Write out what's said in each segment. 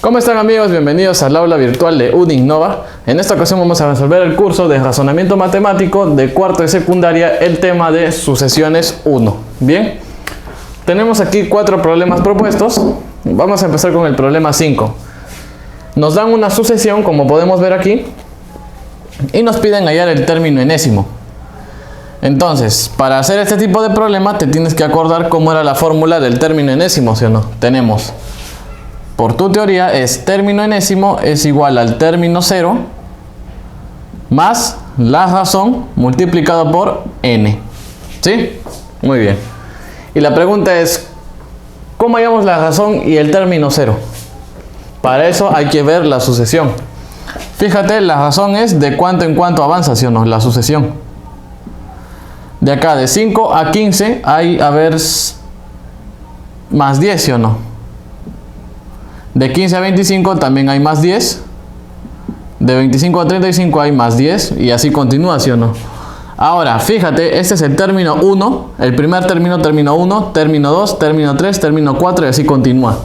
¿Cómo están, amigos? Bienvenidos al aula virtual de Uninnova. En esta ocasión vamos a resolver el curso de razonamiento matemático de cuarto de secundaria, el tema de sucesiones 1. Bien, tenemos aquí 4 problemas propuestos. Vamos a empezar con el problema 5. Nos dan una sucesión, como podemos ver aquí, y nos piden hallar el término enésimo. Entonces, para hacer este tipo de problema te tienes que acordar cómo era la fórmula del término enésimo, ¿sí o no? Tenemos, por tu teoría, es término enésimo es igual al término 0 más la razón multiplicado por n. ¿Sí? Muy bien. Y la pregunta es, ¿cómo hallamos la razón y el término 0? Para eso hay que ver la sucesión. Fíjate, la razón es de cuánto en cuánto avanza, ¿sí o no? La sucesión. De acá, de 5 a 15 hay, a ver, más 10, ¿sí o no? De 15 a 25 también hay más 10. De 25 a 35 hay más 10. Y así continúa, ¿sí o no? Ahora, fíjate, este es el término 1. El primer término, término 1. Término 2, término 3, término 4 y así continúa.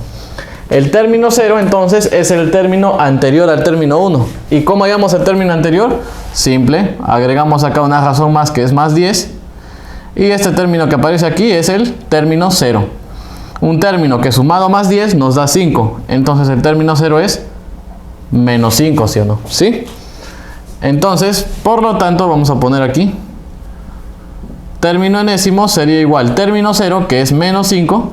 El término 0 entonces es el término anterior al término 1. ¿Y cómo hallamos el término anterior? Simple. Agregamos acá una razón más que es más 10. Y este término que aparece aquí es el término 0. Un término que sumado más 10 nos da 5. Entonces el término 0 es menos 5, ¿sí o no? ¿Sí? Entonces, por lo tanto, vamos a poner aquí término enésimo sería igual término 0, que es menos 5,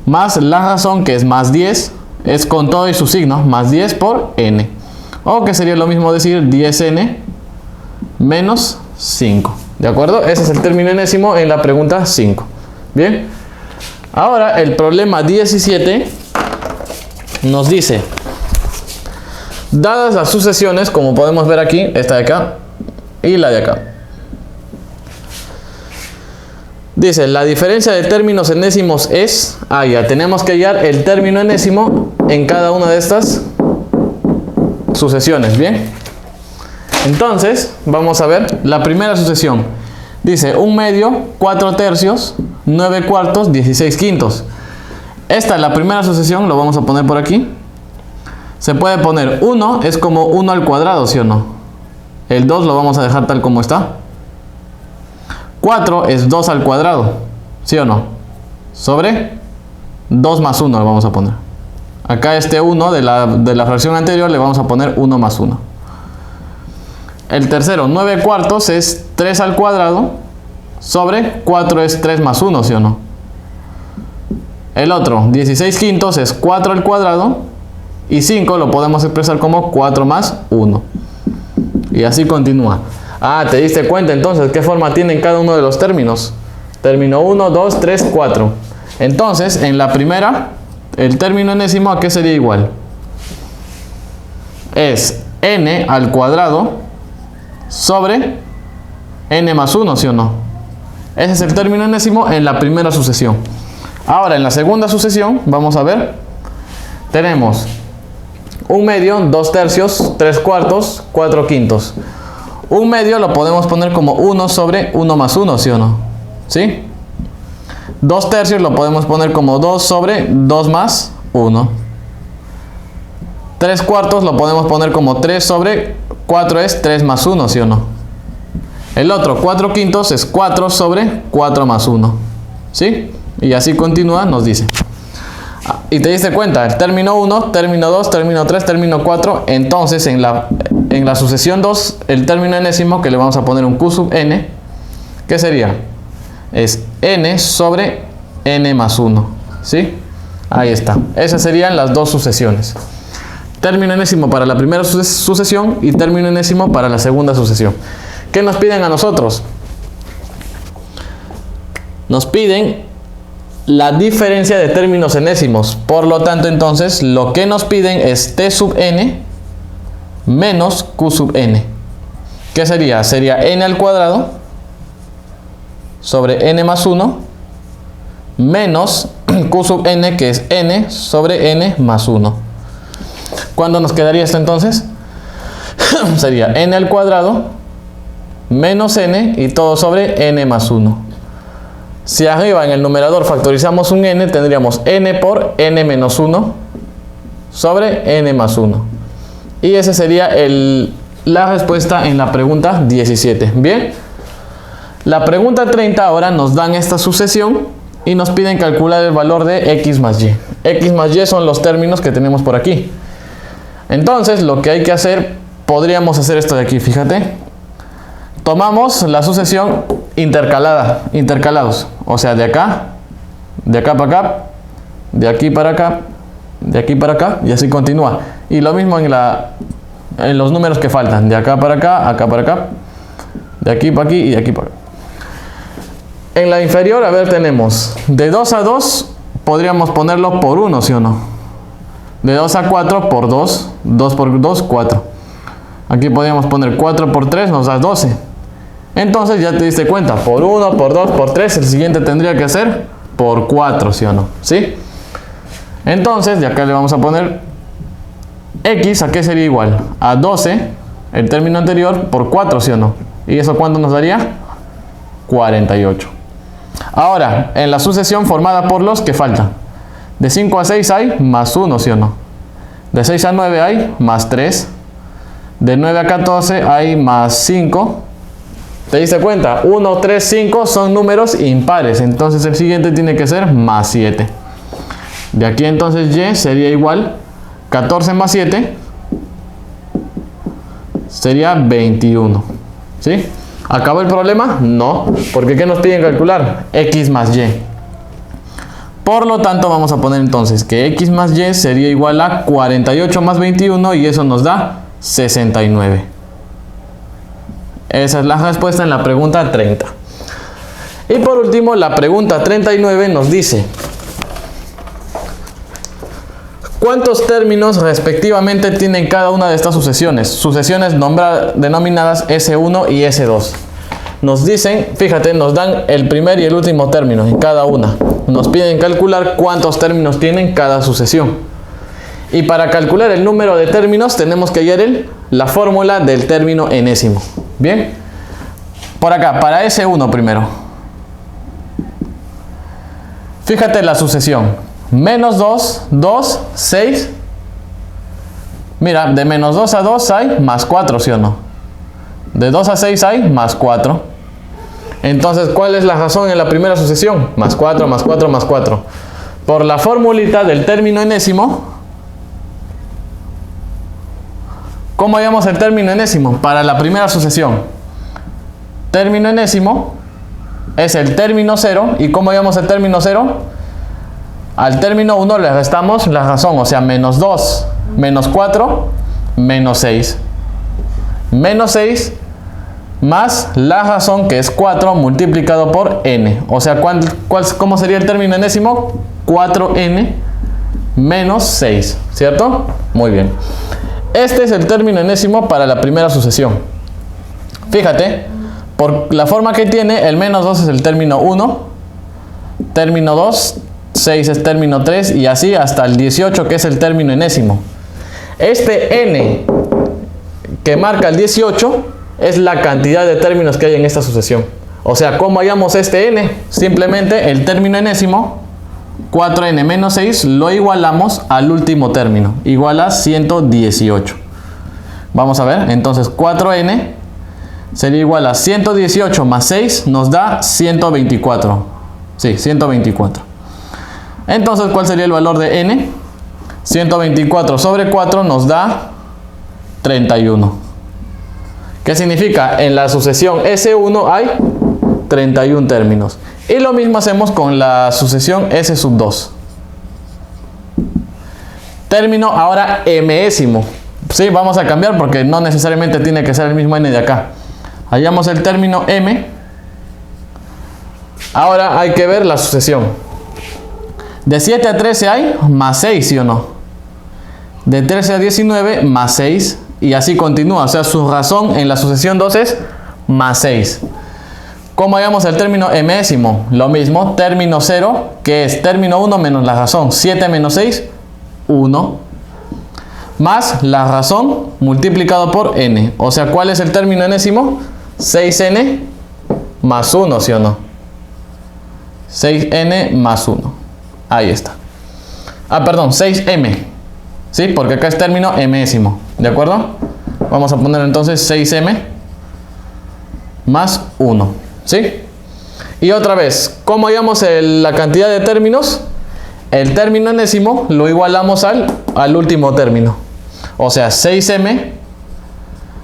más la razón, que es más 10, es con todo y su signo, más 10 por n. O que sería lo mismo decir 10n menos 5. ¿De acuerdo? Ese es el término enésimo en la pregunta 5. Bien. Ahora el problema 17 nos dice, dadas las sucesiones, como podemos ver aquí, esta de acá y la de acá. Dice, la diferencia de términos enésimos es, ya tenemos que hallar el término enésimo en cada una de estas sucesiones. Bien. Entonces, vamos a ver la primera sucesión. Dice 1 medio, 4 tercios, 9 cuartos, 16 quintos. Esta es la primera sucesión, lo vamos a poner por aquí. Se puede poner 1, es como 1 al cuadrado, ¿sí o no? El 2 lo vamos a dejar tal como está. 4 es 2 al cuadrado, ¿sí o no? Sobre 2 más 1 lo vamos a poner. Acá este 1 de la fracción anterior le vamos a poner 1 más 1. El tercero, 9 cuartos, es 3 al cuadrado, sobre 4 es 3 más 1, ¿sí o no? El otro, 16 quintos, es 4 al cuadrado, y 5 lo podemos expresar como 4 más 1. Y así continúa. ¿Te diste cuenta entonces qué forma tienen cada uno de los términos? Término 1, 2, 3, 4. Entonces, en la primera, el término enésimo, ¿a qué sería igual? Es n al cuadrado sobre n más 1, ¿sí o no? Ese es el término enésimo en la primera sucesión. Ahora, en la segunda sucesión, vamos a ver, tenemos 1 medio, 2 tercios, 3 cuartos, 4 quintos. 1 medio lo podemos poner como 1 sobre 1 más 1, ¿sí o no? ¿Sí? 2 tercios lo podemos poner como 2 sobre 2 más 1. 3 cuartos lo podemos poner como 3 sobre 4 es 3 más 1, ¿sí o no? El otro, 4 quintos, es 4 sobre 4 más 1. ¿Sí? Y así continúa, nos dice. Y te diste cuenta, el término 1, término 2, término 3, término 4. Entonces, en la sucesión 2, el término enésimo, que le vamos a poner un q sub n, ¿qué sería? Es n sobre n más 1. ¿Sí? Ahí está. Esas serían las dos sucesiones. Término enésimo para la primera sucesión y término enésimo para la segunda sucesión. ¿Qué nos piden a nosotros? Nos piden la diferencia de términos enésimos. Por lo tanto, entonces, lo que nos piden es t sub n menos q sub n. ¿Qué sería? Sería n al cuadrado sobre n más 1 menos q sub n, que es n sobre n más 1. ¿Cuándo nos quedaría esto entonces? Sería n al cuadrado menos n y todo sobre n más 1. Si arriba en el numerador factorizamos un n, tendríamos n por n menos 1 sobre n más 1. Y esa sería la respuesta en la pregunta 17. Bien. La pregunta 30 ahora nos dan esta sucesión y nos piden calcular el valor de x más y. X más y son los términos que tenemos por aquí. Entonces lo que hay que hacer, podríamos hacer esto de aquí, fíjate. Tomamos la sucesión intercalados. O sea, de acá para acá, de aquí para acá, de aquí para acá, y así continúa. Y lo mismo en los números que faltan, de acá para acá, de aquí para aquí y de aquí para acá. En la inferior, a ver, tenemos de 2 a 2, podríamos ponerlo por 1, ¿sí o no? De 2 a 4 por 2, 2 por 2, 4. Aquí podríamos poner 4 por 3, nos da 12. Entonces ya te diste cuenta, por 1, por 2, por 3, el siguiente tendría que ser por 4, ¿sí o no? ¿Sí? Entonces, de acá le vamos a poner x, ¿a qué sería igual? A 12, el término anterior, por 4, ¿sí o no? ¿Y eso cuánto nos daría? 48. Ahora, en la sucesión formada por los que faltan. De 5 a 6 hay más 1, ¿sí o no? De 6 a 9 hay más 3. De 9 a 14 hay más 5. ¿Te diste cuenta? 1, 3, 5 son números impares. Entonces el siguiente tiene que ser más 7. De aquí entonces y sería igual 14 más 7 sería 21. ¿Sí? ¿Acabó el problema? No, porque ¿qué nos piden calcular? X más y. Por lo tanto vamos a poner entonces que x más y sería igual a 48 más 21 y eso nos da 69. Esa es la respuesta en la pregunta 30. Y por último, la pregunta 39 nos dice: ¿cuántos términos respectivamente tienen cada una de estas sucesiones? Sucesiones denominadas S1 y S2. Nos dicen, fíjate, nos dan el primer y el último término en cada una. Nos piden calcular cuántos términos tienen cada sucesión. Y para calcular el número de términos tenemos que hallar la fórmula del término enésimo. Bien. Por acá, para S1 primero. Fíjate la sucesión. Menos 2, 2, 6. Mira, de menos 2 a 2 hay más 4, ¿sí o no? De 2 a 6 hay más 4. Entonces, ¿cuál es la razón en la primera sucesión? Más 4, más 4, más 4. Por la formulita del término enésimo. ¿Cómo hallamos el término enésimo? Para la primera sucesión. Término enésimo es el término 0. ¿Y cómo hallamos el término 0? Al término 1 le restamos la razón, o sea, menos 2, menos 4, menos 6. Menos 6 más la razón, que es 4, multiplicado por n. O sea, ¿cómo sería el término enésimo? 4n menos 6, ¿cierto? Muy bien. Este es el término enésimo para la primera sucesión. Fíjate, por la forma que tiene, el menos 2 es el término 1, término 2, 6 es término 3 y así hasta el 18, que es el término enésimo. Este n que marca el 18 es la cantidad de términos que hay en esta sucesión. O sea, ¿cómo hallamos este n? Simplemente el término enésimo, 4n menos 6, lo igualamos al último término, igual a 118. Vamos a ver, entonces 4n sería igual a 118 más 6 nos da 124. Sí, 124. Entonces, ¿cuál sería el valor de n? 124 sobre 4 nos da 31. ¿Qué significa? En la sucesión S1 hay 31 términos. Y lo mismo hacemos con la sucesión S sub 2. Término ahora mésimo. Sí, vamos a cambiar porque no necesariamente tiene que ser el mismo n de acá. Hallamos el término m. Ahora hay que ver la sucesión. De 7 a 13 hay más 6, ¿sí o no? De 13 a 19 más 6 y así continúa. O sea, su razón en la sucesión 2 es más 6. ¿Cómo hallamos el término mésimo? Lo mismo, término 0, que es término 1 menos la razón. 7 menos 6, 1. Más la razón multiplicado por n. O sea, ¿cuál es el término enésimo? 6n más 1, ¿sí o no? 6n más 1. Ahí está. Ah, perdón, 6m. ¿Sí? Porque acá es término mésimo. ¿De acuerdo? Vamos a poner entonces 6m más 1. ¿Sí? Y otra vez, ¿cómo hallamos la cantidad de términos? El término enésimo lo igualamos al último término. O sea, 6m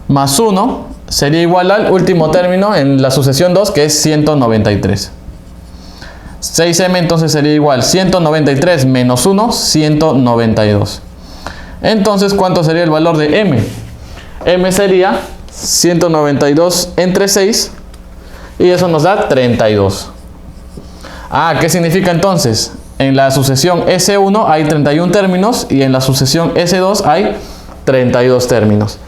más 1 sería igual al último término en la sucesión 2, que es 193. 6m entonces sería igual 193 menos 1, 192. Entonces, ¿cuánto sería el valor de m? M sería 192 entre 6 y eso nos da 32. ¿Qué significa entonces? En la sucesión S1 hay 31 términos y en la sucesión S2 hay 32 términos.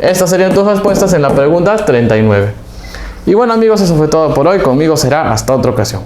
Estas serían tus respuestas en la pregunta 39. Y bueno amigos, eso fue todo por hoy. Conmigo será hasta otra ocasión.